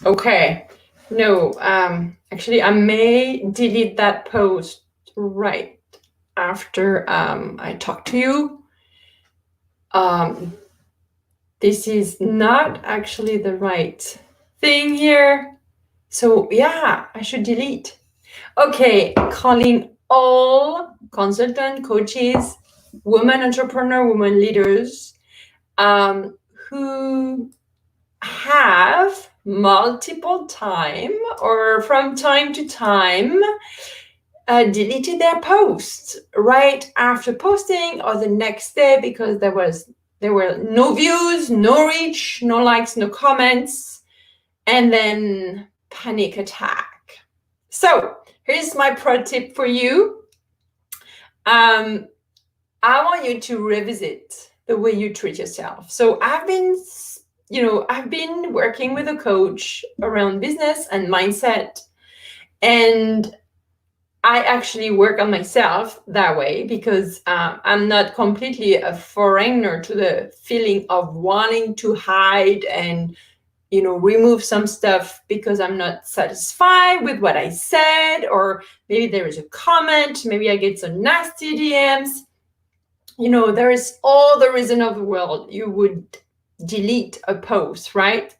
Okay. No, actually, I may delete that post right after I talk to you. Um, this is not actually the right thing here. So, yeah, I should delete. Okay, calling all consultant coaches, women entrepreneur, women leaders who have multiple time or from time to time deleted their posts right after posting or the next day because there were no views, no reach, no likes, no comments, and then panic attack. So here's my pro tip for you. I want you to revisit the way you treat yourself. So I've been working with a coach around business and mindset, and I actually work on myself that way because I'm not completely a foreigner to the feeling of wanting to hide and remove some stuff because I'm not satisfied with what I said, or maybe there is a comment, maybe I get some nasty DMs. There is all the reason of the world you would delete a post, right?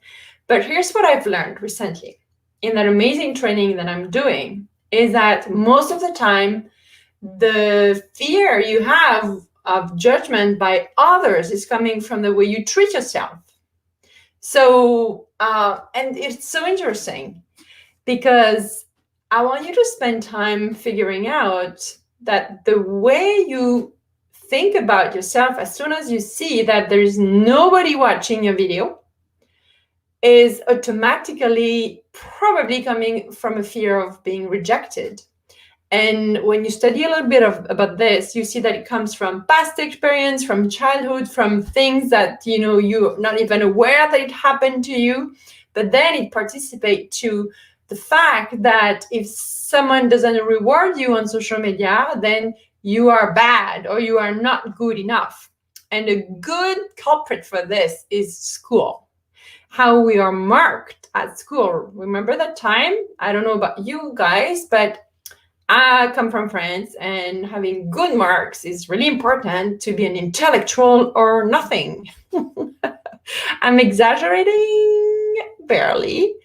But here's what I've learned recently in that amazing training that I'm doing is that most of the time, the fear you have of judgment by others is coming from the way you treat yourself. So, and it's so interesting because I want you to spend time figuring out that the way you think about yourself as soon as you see that there is nobody watching your video is automatically probably coming from a fear of being rejected. And when you study a little bit about this, you see that it comes from past experience, from childhood, from things that you're not even aware that it happened to you. But then it participates to the fact that if someone doesn't reward you on social media, then you are bad or you are not good enough. And a good culprit for this is school. How we are marked at school. Remember that time? I don't know about you guys, but I come from France, and having good marks is really important to be an intellectual or nothing. I'm exaggerating barely,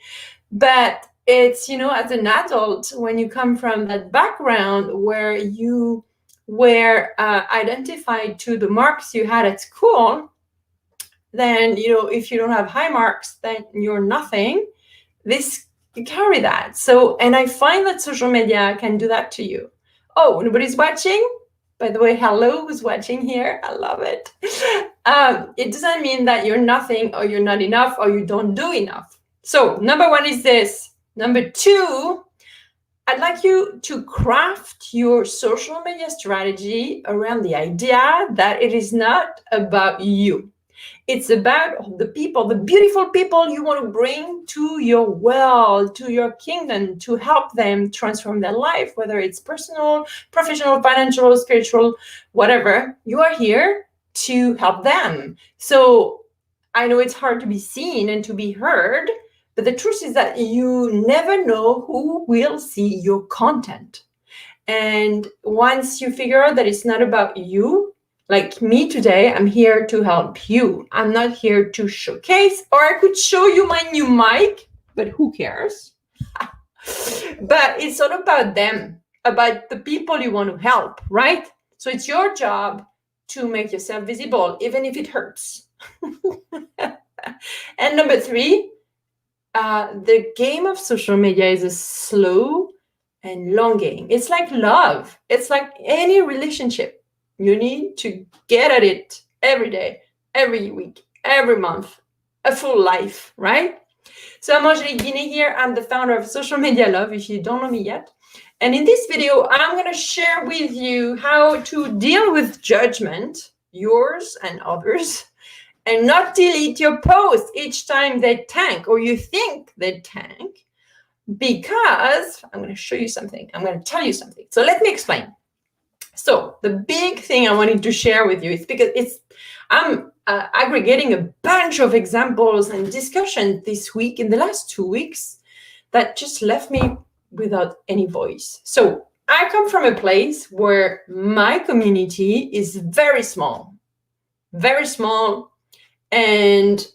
but it's, as an adult, when you come from that background where you were identified to the marks you had at school, then, if you don't have high marks, then you're nothing. You carry that. So, and I find that social media can do that to you. Oh, nobody's watching? By the way, hello, who's watching here? I love it. It doesn't mean that you're nothing or you're not enough or you don't do enough. So number one is this. Number two, I'd like you to craft your social media strategy around the idea that it is not about you. It's about the people, the beautiful people you want to bring to your world, to your kingdom, to help them transform their life, whether it's personal, professional, financial, spiritual, whatever. You are here to help them. So I know it's hard to be seen and to be heard, but the truth is that you never know who will see your content. And once you figure out that it's not about you, like me today, I'm here to help you. I'm not here to showcase, or I could show you my new mic, but who cares? But it's all about them, about the people you want to help, right? So it's your job to make yourself visible, even if it hurts. And number three, the game of social media is a slow and long game. It's like love. It's like any relationship. You need to get at it every day, every week, every month, a full life, right? So I'm Angelique Guinée here. I'm the founder of Social Media Love, if you don't know me yet. And in this video, I'm going to share with you how to deal with judgment, yours and others, and not delete your posts each time they tank or you think they tank, because I'm going to show you something. I'm going to tell you something. So let me explain. So the big thing I wanted to share with you is because I'm aggregating a bunch of examples and discussion this week, in the last 2 weeks, that just left me without any voice. So I come from a place where my community is very small, and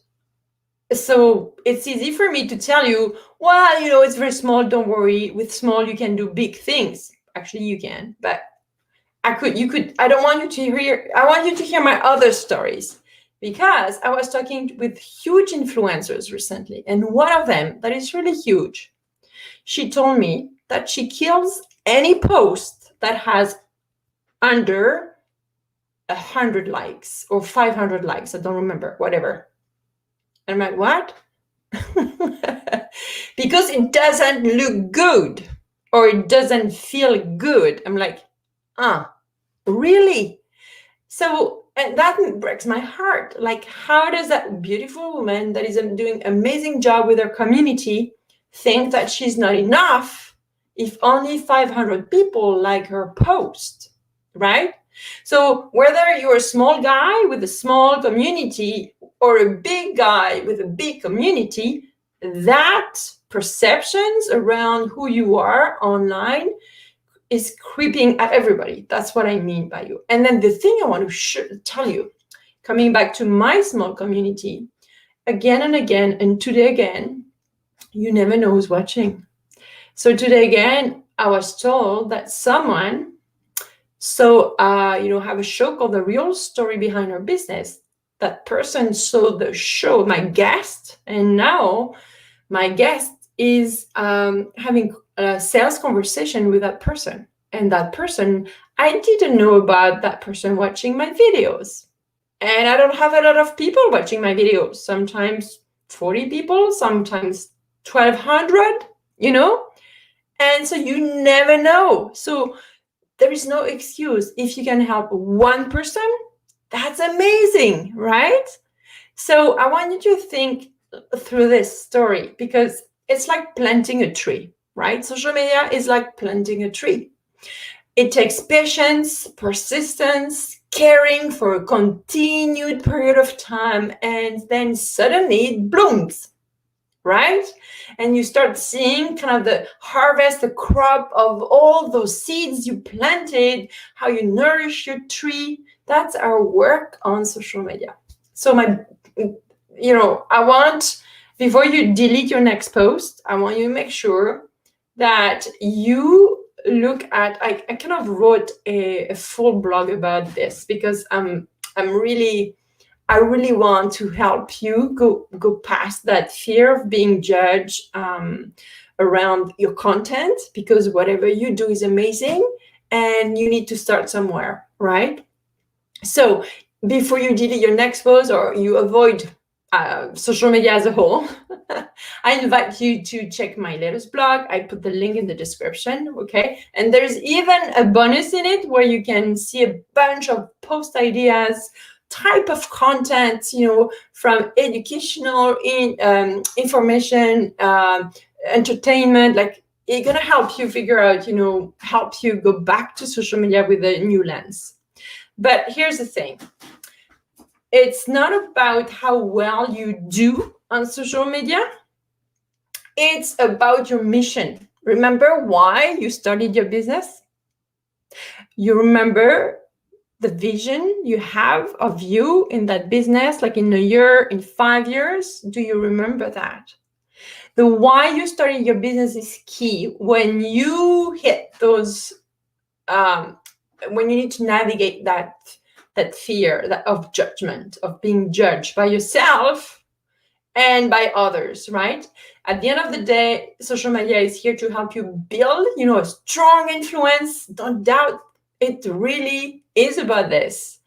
so it's easy for me to tell you, well, it's very small, don't worry, with small you can do big things. Actually you can, but I don't want you to hear, I want you to hear my other stories, because I was talking with huge influencers recently, and one of them that is really huge, she told me that she kills any post that has under 100 likes or 500 likes. I don't remember, whatever. And I'm like, what? Because it doesn't look good or it doesn't feel good. I'm like, really? So, and that breaks my heart. Like, how does that beautiful woman that is doing an amazing job with her community think that she's not enough if only 500 people like her post, right? So whether you're a small guy with a small community or a big guy with a big community, that perceptions around who you are online is creeping at everybody. That's what I mean by you. And then the thing I want to tell you, coming back to my small community, again and again, and today again, you never know who's watching. So today again, I was told that someone, have a show called The Real Story Behind Our Business. That person saw the show, my guest, and now my guest is having a sales conversation with that person. And that person, I didn't know about that person watching my videos. And I don't have a lot of people watching my videos. Sometimes 40 people, sometimes 1,200, And so you never know. So there is no excuse. If you can help one person, that's amazing, right? So I want you to think through this story, because it's like planting a tree, right? Social media is like planting a tree. It takes patience, persistence, caring for a continued period of time, and then suddenly it blooms, right? And you start seeing kind of the harvest, the crop of all those seeds you planted, how you nourish your tree. That's our work on social media. So I want, before you delete your next post, I want you to make sure that you look at, I kind of wrote a full blog about this, because I really want to help you go past that fear of being judged around your content, because whatever you do is amazing and you need to start somewhere, right? So before you delete your next post or you avoid social media as a whole, I invite you to check my latest blog. I put the link in the description, okay? And there's even a bonus in it where you can see a bunch of post ideas, type of content, from educational information, entertainment, like it's gonna help you figure out, help you go back to social media with a new lens. But here's the thing. It's not about how well you do on social media. It's about your mission. Remember why you started your business? You remember the vision you have of you in that business, like in a year, in 5 years? Do you remember that? The why you started your business is key. When you hit those, when you need to navigate that fear of judgment, of being judged by yourself and by others, right? At the end of the day, social media is here to help you build, a strong influence. Don't doubt, it really is about this.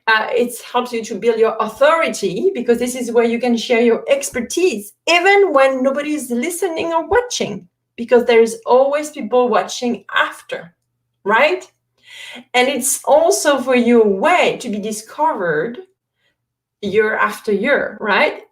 It helps you to build your authority, because this is where you can share your expertise, even when nobody is listening or watching, because there's always people watching after, right? And it's also for you a way to be discovered year after year, right?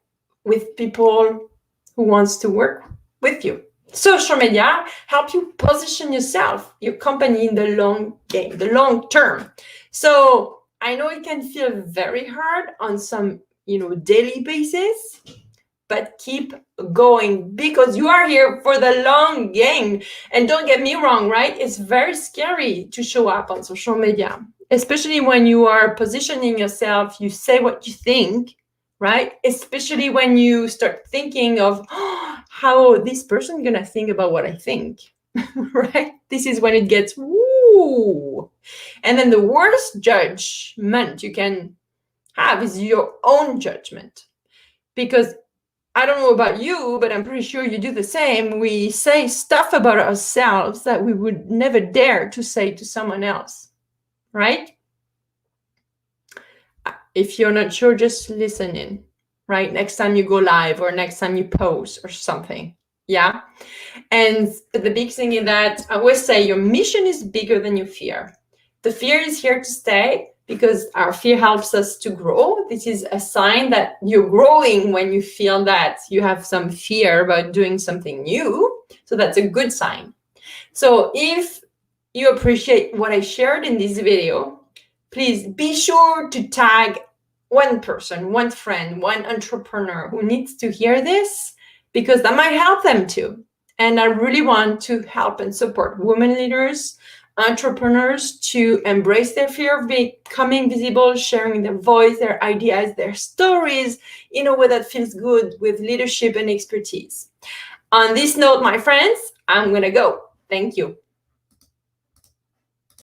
With people who wants to work with you. Social media help you position yourself, your company in the long game, the long term. So I know it can feel very hard on some, daily basis, but keep going because you are here for the long game. And don't get me wrong, right? It's very scary to show up on social media, especially when you are positioning yourself, you say what you think, right? Especially when you start thinking of how this person gonna think about what I think, right? This is when it gets woo. And then the worst judgment you can have is your own judgment. Because I don't know about you, but I'm pretty sure you do the same. We say stuff about ourselves that we would never dare to say to someone else, right? If you're not sure, just listen in, right? Next time you go live or next time you post or something. Yeah. And the big thing is that I always say your mission is bigger than your fear. The fear is here to stay because our fear helps us to grow. This is a sign that you're growing when you feel that you have some fear about doing something new. So that's a good sign. So if you appreciate what I shared in this video, please be sure to tag one person, one friend, one entrepreneur who needs to hear this, because that might help them too. And I really want to help and support women leaders, entrepreneurs to embrace their fear of becoming visible, sharing their voice, their ideas, their stories in a way that feels good with leadership and expertise. On this note, my friends, I'm going to go. Thank you.